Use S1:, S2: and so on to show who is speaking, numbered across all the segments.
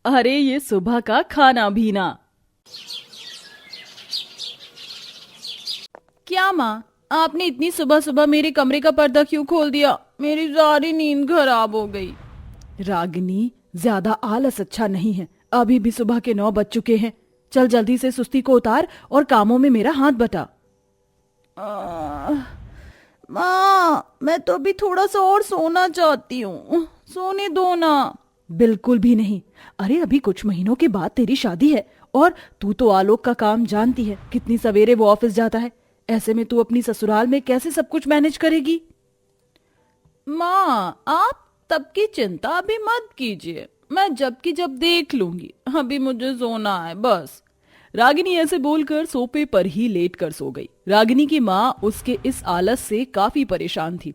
S1: अरे ये सुबह का खाना भी ना। क्या माँ, आपने इतनी सुबह सुबह मेरे कमरे का पर्दा क्यों खोल दिया? मेरी सारी नींद खराब हो गई। रागिनी, ज्यादा आलस अच्छा नहीं है। अभी भी सुबह के 9 बज चुके हैं। चल जल्दी से सुस्ती को उतार और कामों में मेरा हाथ बटा। माँ, मैं तो अभी थोड़ा सा और सोना चाहती हूँ, सोने दो ना। बिल्कुल भी नहीं। अरे अभी कुछ महीनों के बाद तेरी शादी है और तू तो आलोक का काम जानती है, कितनी सवेरे वो ऑफिस जाता है। ऐसे में तू अपनी ससुराल में कैसे सब कुछ मैनेज करेगी? माँ, आप तब की चिंता अभी मत कीजिए, मैं जब की जब देख लूंगी। अभी मुझे सोना है बस। रागिनी ऐसे बोलकर सोफे पर ही लेट कर सो गई। रागिनी की माँ उसके इस आलस से काफी परेशान थी।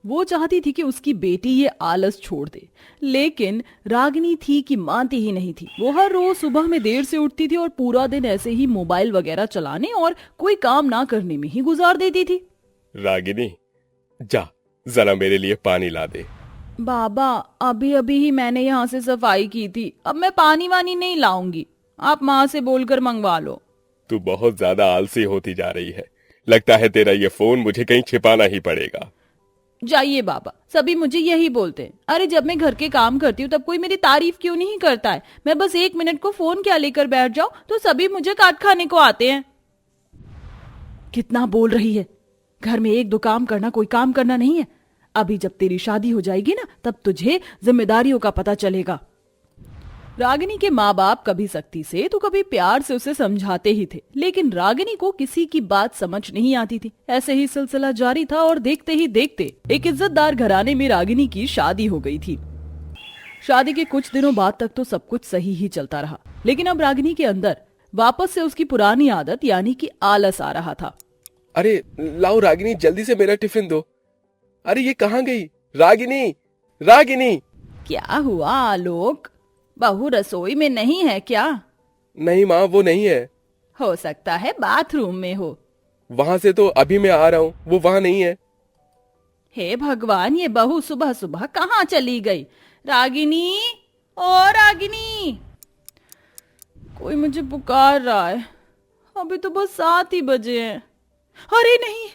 S1: वो चाहती थी कि उसकी बेटी ये आलस छोड़ दे, लेकिन रागिनी थी कि मानती ही नहीं थी। वो हर रोज सुबह में देर से उठती थी और पूरा दिन ऐसे ही मोबाइल वगैरह चलाने और कोई काम ना करने में ही गुजार देती थी।
S2: रागिनी, जा जरा मेरे लिए पानी ला दे।
S1: बाबा, अभी अभी ही मैंने यहाँ से सफाई की थी, अब मैं पानी वानी नहीं लाऊंगी। आप माँ से बोलकर मंगवा लो।
S2: तू बहुत ज्यादा आलसी होती जा रही है। लगता है तेरा ये फोन मुझे कहीं छिपाना ही पड़ेगा।
S1: जाइए बाबा, सभी मुझे यही बोलते हैं। अरे जब मैं घर के काम करती हूँ तब कोई मेरी तारीफ क्यों नहीं करता है? मैं बस 1 मिनट को फोन क्या लेकर बैठ जाऊं तो सभी मुझे काट खाने को आते हैं। कितना बोल रही है? घर में 1-2 काम करना कोई काम करना नहीं है। अभी जब तेरी शादी हो जाएगी ना, तब तुझे जिम्मेदारियों का पता चलेगा। रागिनी के माँ बाप कभी सख्ती से तो कभी प्यार से उसे समझाते ही थे, लेकिन रागिनी को किसी की बात समझ नहीं आती थी। ऐसे ही सिलसिला जारी था और देखते ही देखते एक इज्जतदार घराने में रागिनी की शादी हो गई थी। शादी के कुछ दिनों बाद तक तो सब कुछ सही ही चलता रहा, लेकिन अब रागिनी के अंदर वापस से उसकी पुरानी आदत यानी कि आलस आ रहा था।
S2: अरे लाओ रागिनी, जल्दी से मेरा टिफिन दो। अरे ये कहाँ गई? रागिनी, रागिनी।
S1: क्या हुआ आलोक? बहू रसोई में नहीं है क्या?
S2: नहीं माँ, वो नहीं है।
S1: हो सकता है बाथरूम में हो।
S2: वहां से तो अभी मैं आ रहा हूँ, वो वहां नहीं है।
S1: हे भगवान, ये बहू सुबह सुबह कहाँ चली गई? रागिनी, ओ रागिनी, कोई मुझे पुकार रहा है। अभी तो बस 7 ही बजे हैं। अरे नहीं,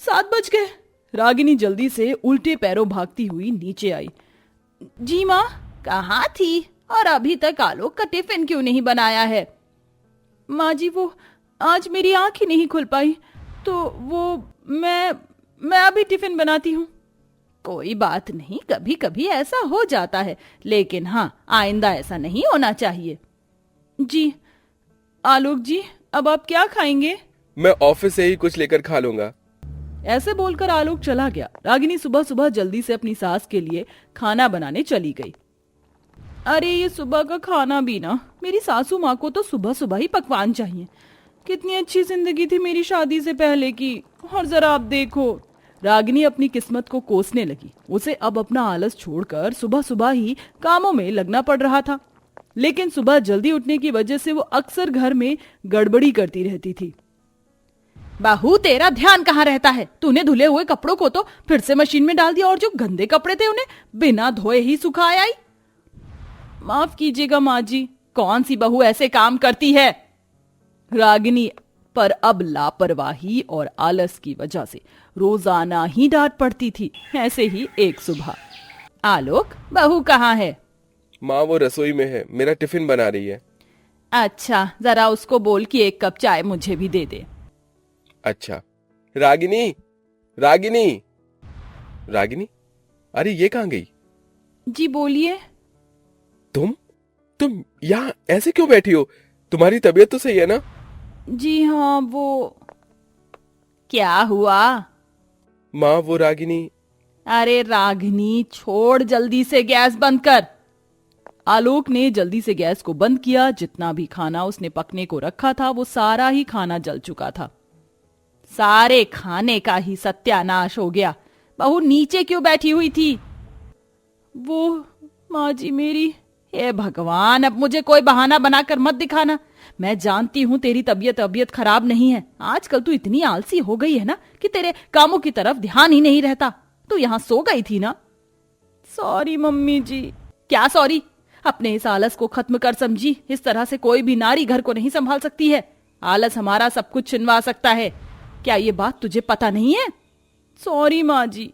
S1: 7 बज गए। रागिनी जल्दी से उल्टे पैरों भागती हुई नीचे आई। जी माँ, कहाँ थी और अभी तक आलोक का टिफिन क्यों नहीं बनाया है? माँ जी, वो आज मेरी आंख ही नहीं खुल पाई, तो वो मैं अभी टिफिन बनाती हूँ। कोई बात नहीं, कभी कभी ऐसा हो जाता है, लेकिन हाँ, आइंदा ऐसा नहीं होना चाहिए। जी आलोक जी, अब आप क्या खाएंगे?
S2: मैं ऑफिस से ही कुछ लेकर खा लूंगा।
S1: ऐसे बोलकर आलोक चला गया। रागिनी सुबह सुबह जल्दी से अपनी सास के लिए खाना बनाने चली गई। अरे ये सुबह का खाना भी ना, मेरी सासू माँ को तो सुबह सुबह ही पकवान चाहिए। कितनी अच्छी जिंदगी थी मेरी शादी से पहले की, और जरा आप देखो। रागिनी अपनी किस्मत को कोसने लगी। उसे अब अपना आलस छोड़कर सुबह सुबह ही कामों में लगना पड़ रहा था, लेकिन सुबह जल्दी उठने की वजह से वो अक्सर घर में गड़बड़ी करती रहती थी। बहू, तेरा ध्यान कहाँ रहता है? तूने धुले हुए कपड़ों को तो फिर से मशीन में डाल दिया और जो गंदे कपड़े थे उन्हें बिना धोए ही सुखाए आई। माफ कीजिएगा माँ जी, कौन सी बहू ऐसे काम करती है? रागिनी पर अब लापरवाही और आलस की वजह से रोजाना ही डांट पड़ती थी। ऐसे ही एक सुबह, आलोक, बहू कहाँ है?
S2: माँ वो रसोई में है, मेरा टिफिन बना रही है।
S1: अच्छा, जरा उसको बोल कि 1 कप चाय मुझे भी दे दे।
S2: अच्छा। रागिनी, रागिनी, रागिनी, अरे ये कहाँ गई?
S1: जी बोलिए।
S2: तुम यहाँ ऐसे क्यों बैठी हो? तुम्हारी तबीयत तो सही है ना?
S1: जी हाँ, वो क्या हुआ?
S2: माँ वो रागिनी।
S1: अरे रागिनी, छोड़ जल्दी से गैस बंद कर। आलोक ने जल्दी से गैस को बंद किया। जितना भी खाना उसने पकने को रखा था वो सारा ही खाना जल चुका था। सारे खाने का ही सत्यानाश हो गया। बहू नीचे क्यों बैठी हुई थी? वो माँ जी मेरी, हे भगवान, अब मुझे कोई बहाना बनाकर मत दिखाना। मैं जानती हूँ तेरी तबीयत खराब नहीं है। आजकल तू इतनी आलसी हो गई है ना कि तेरे कामों की तरफ ध्यान ही नहीं रहता। तू यहाँ सो गई थी ना? सॉरी मम्मी जी। क्या सॉरी? अपने इस आलस को खत्म कर समझी। इस तरह से कोई भी नारी घर को नहीं संभाल सकती है। आलस हमारा सब कुछ छिनवा सकता है। क्या ये बात तुझे पता नहीं है? सॉरी माँ जी।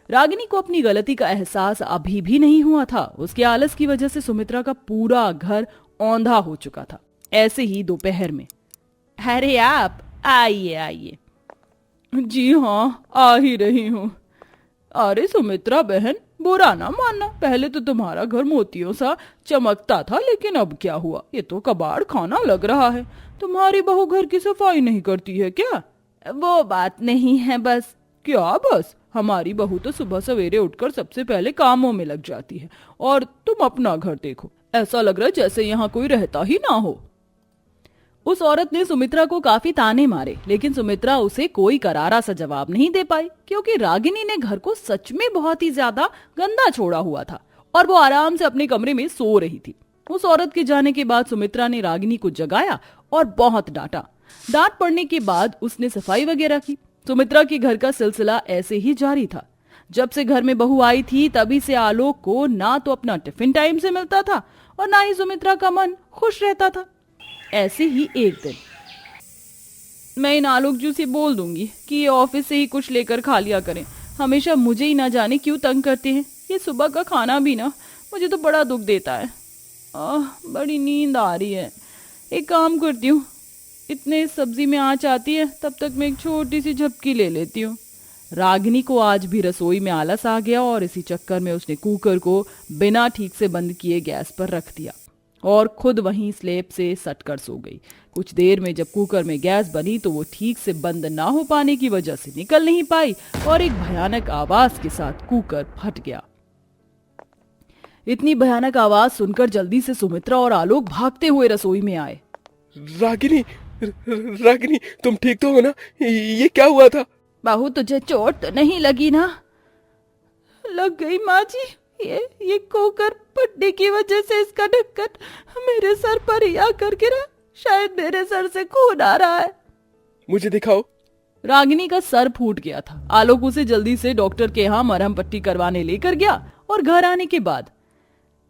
S1: रागिनी को अपनी गलती का एहसास अभी भी नहीं हुआ था। उसके आलस की वजह से सुमित्रा का पूरा घर औंधा हो चुका था। ऐसे ही दोपहर में, अरे आप आइए आइए। जी हाँ, आ ही रही हूँ। अरे सुमित्रा बहन, बुरा ना मानना, पहले तो तुम्हारा घर मोतियों सा चमकता था, लेकिन अब क्या हुआ? ये तो कबाड़ खाना लग रहा है। तुम्हारी बहू घर की सफाई नहीं करती है क्या? वो बात नहीं है, बस। क्या बस? हमारी बहू तो सुबह सवेरे उठकर सबसे पहले कामों में लग जाती है, और तुम अपना घर देखो, ऐसा लग रहा है जैसे यहाँ कोई रहता ही ना हो। उस औरत ने सुमित्रा को काफी ताने मारे, लेकिन सुमित्रा उसे कोई करारा सा जवाब नहीं दे पाई, क्योंकि रागिनी ने घर को सच में बहुत ही ज्यादा गंदा छोड़ा हुआ था और वो आराम से अपने कमरे में सो रही थी। उस औरत के जाने के बाद सुमित्रा ने रागिनी को जगाया और बहुत डांटा। डांट पड़ने के बाद उसने सफाई वगैरह की। सुमित्रा के घर का सिलसिला ऐसे ही जारी था। जब से घर में बहू आई थी, तभी से आलोक को ना तो अपना टिफिन टाइम से मिलता था और ना ही सुमित्रा का मन खुश रहता था। ऐसे ही एक दिन, मैं इन आलोक जी से बोल दूंगी कि ये ऑफिस से ही कुछ लेकर खा लिया करें। हमेशा मुझे ही ना जाने क्यों तंग करते हैं। ये सुबह का खाना भी ना मुझे तो बड़ा दुख देता है। बड़ी नींद आ रही है। एक काम करती हूँ, इतने सब्जी में आँच आती है, तब तक मैं एक छोटी सी झपकी ले लेती हूँ। रागिनी को आज भी रसोई में आलस आ गया और इसी चक्कर में उसने कुकर को बिना ठीक से बंद किए गैस पर रख दिया और खुद वहीं स्लेब से सटकर सो गई। कुछ देर में जब कुकर में गैस बनी तो वो ठीक से बंद ना हो पाने की वजह से निकल नहीं पाई और एक भयानक आवाज के साथ कुकर फट गया। इतनी भयानक आवाज सुनकर जल्दी से सुमित्रा और आलोक भागते हुए रसोई में आए।
S2: रागिनी, रागिनी, तुम ठीक तो हो ना? ये क्या हुआ था?
S1: बहू, तुझे चोट तो नहीं लगी ना? लग गई माँ जी। ये कुकर फटने की वजह से इसका ढक्कन मेरे सर पर ही आकर गिरा। शायद मेरे सर से खून आ रहा है।
S2: मुझे दिखाओ।
S1: रागिनी का सर फूट गया था। आलोक उसे जल्दी से डॉक्टर के यहाँ मरहम पट्टी करवाने लेकर गया और घर आने के बाद,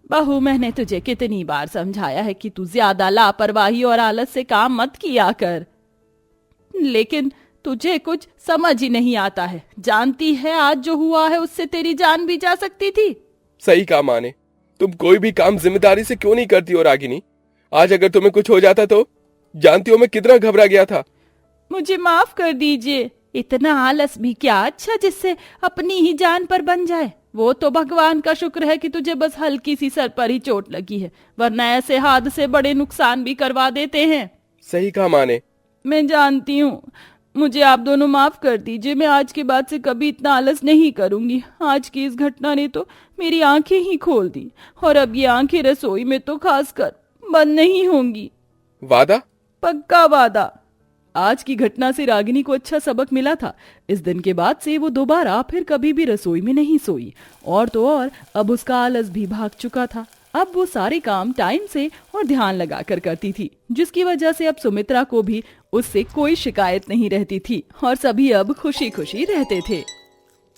S1: बहू, मैंने तुझे कितनी बार समझाया है कि तू ज्यादा लापरवाही और आलस से काम मत किया कर, लेकिन तुझे कुछ समझ ही नहीं आता है। जानती है आज जो हुआ है उससे तेरी जान भी जा सकती थी।
S2: सही कहा माँ ने। तुम कोई भी काम जिम्मेदारी से क्यों नहीं करती हो रागिनी? आज अगर तुम्हें कुछ हो जाता तो? जानती हो मैं कितना घबरा गया था।
S1: मुझे माफ कर दीजिए। इतना आलस भी क्या अच्छा जिससे अपनी ही जान पर बन जाए। वो तो भगवान का शुक्र है कि तुझे बस हल्की सी सर पर ही चोट लगी है, वरना ऐसे हादसे बड़े नुकसान भी करवा देते हैं।
S2: सही कहा माँ ने।
S1: मैं जानती हूँ। मुझे आप दोनों माफ कर दीजिए। मैं आज के बाद से कभी इतना आलस नहीं करूंगी। आज की इस घटना ने तो मेरी आंखें ही खोल दी और अब ये आंखें रसोई में तो खासकर बंद नहीं होंगी।
S2: वादा?
S1: पक्का वादा। आज की घटना से रागिनी को अच्छा सबक मिला था। इस दिन के बाद से वो दोबारा फिर कभी भी रसोई में नहीं सोई और तो और अब उसका आलस भी भाग चुका था। अब वो सारे काम टाइम से और ध्यान लगाकर करती थी, जिसकी वजह से अब सुमित्रा को भी उससे कोई शिकायत नहीं रहती थी और सभी अब खुशी खुशी रहते थे।